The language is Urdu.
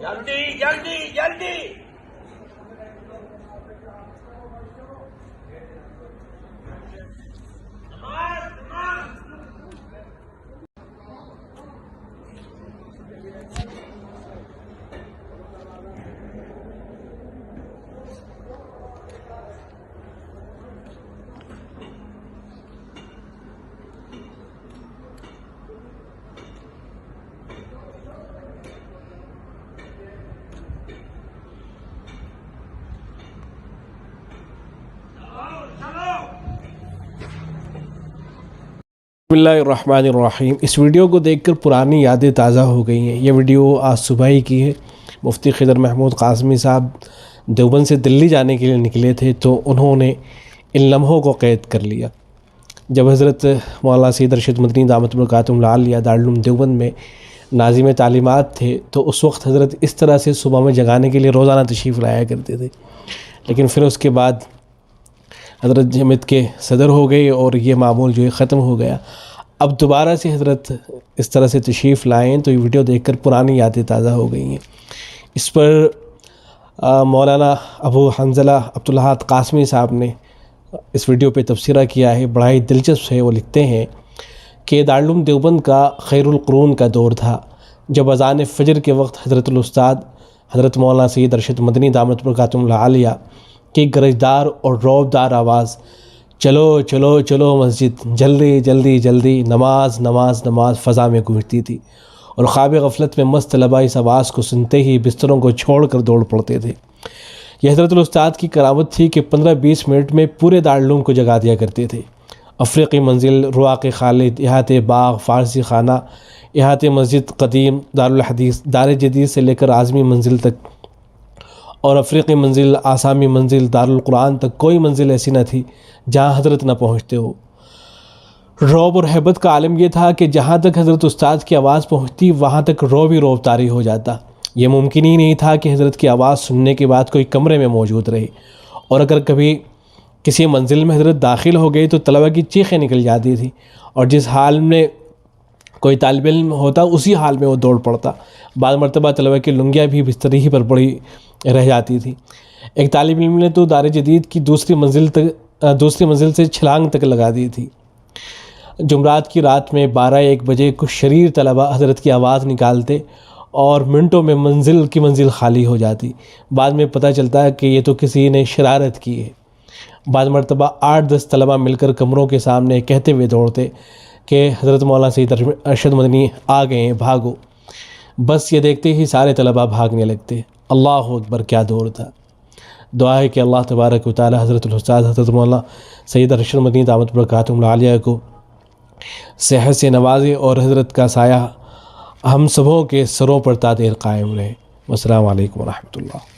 جلدی جلدی جلدی بسم اللہ الرحمن الرحیم۔ اس ویڈیو کو دیکھ کر پرانی یادیں تازہ ہو گئی ہیں۔ یہ ویڈیو آج صبح ہی کی ہے۔ مفتی خضر محمود قاسمی صاحب دیوبند سے دلی جانے کے لیے نکلے تھے تو انہوں نے ان لمحوں کو قید کر لیا جب حضرت مولانا سید ارشد مدنی دامت برکاتہم العالیہ دارالعلوم دیوبند میں ناظم تعلیمات تھے، تو اس وقت حضرت اس طرح سے صبح میں جگانے کے لیے روزانہ تشریف لایا کرتے تھے، لیکن پھر اس کے بعد حضرت جمعیت کے صدر ہو گئے اور یہ معمول جو ہے ختم ہو گیا۔ اب دوبارہ سے حضرت اس طرح سے تشریف لائیں تو یہ ویڈیو دیکھ کر پرانی یادیں تازہ ہو گئی ہیں۔ اس پر مولانا ابو حنظلہ عبدالاحد قاسمی صاحب نے اس ویڈیو پہ تبصرہ کیا ہے، بڑا ہی دلچسپ ہے۔ وہ لکھتے ہیں کہ دارالعلوم دیوبند کا خیر القرون کا دور تھا، جب اذان فجر کے وقت حضرت الاستاد حضرت مولانا سید ارشد مدنی دامت برکاتہم العالیہ کی گرجدار اور روبدار آواز چلو چلو چلو مسجد، جلدی جلدی جلدی، نماز نماز نماز فضا میں گونجتی تھی، اور خواب غفلت میں مست طلباء اس آواز کو سنتے ہی بستروں کو چھوڑ کر دوڑ پڑتے تھے۔ یہ حضرت الاستاد کی کرامت تھی کہ 15-20 منٹ میں پورے دارالعلوم کو جگا دیا کرتے تھے۔ افریقی منزل، رواق خالد، احاطہ باغ، فارسی خانہ، احاطہ مسجد قدیم، دارالحدیث، دار جدید سے لے کر اعظمی منزل تک، اور افریقی منزل، آسامی منزل، دارالقرآن تک کوئی منزل ایسی نہ تھی جہاں حضرت نہ پہنچتے ہو۔ رعب اور ہیبت کا عالم یہ تھا کہ جہاں تک حضرت استاد کی آواز پہنچتی وہاں تک رعب ہی رعب طاری ہو جاتا۔ یہ ممکن ہی نہیں تھا کہ حضرت کی آواز سننے کے بعد کوئی کمرے میں موجود رہے، اور اگر کبھی کسی منزل میں حضرت داخل ہو گئے تو طلبہ کی چیخیں نکل جاتی تھی، اور جس حال میں کوئی طالب علم ہوتا اسی حال میں وہ دوڑ پڑتا۔ بعض مرتبہ طلبہ کی لنگیاں بھی بستر ہی پر پڑی رہ جاتی تھی۔ ایک طالب علم نے تو دار جدید کی دوسری منزل سے چھلانگ تک لگا دی تھی۔ جمعرات کی رات میں 12-1 بجے کچھ شریر طلبہ حضرت کی آواز نکالتے اور منٹوں میں منزل خالی ہو جاتی۔ بعد میں پتہ چلتا ہے کہ یہ تو کسی نے شرارت کی ہے۔ بعض مرتبہ 8-10 طلبہ مل کر کمروں کے سامنے کہتے ہوئے دوڑتے کہ حضرت مولانا سید ارشد مدنی آ گئے ہیں، بھاگو۔ بس یہ دیکھتے ہی سارے طلبہ بھاگنے لگتے۔ اللہ اکبر، کیا دور تھا۔ دعا ہے کہ اللہ تبارک و تعالی حضرت الاستاذ حضرت مولانا سید ارشد مدنی دامت برکاتہم العالیہ کو صحت سے نوازے اور حضرت کا سایہ ہم سبوں کے سروں پر تا دیر قائم رہے۔ والسلام علیکم ورحمۃ اللہ۔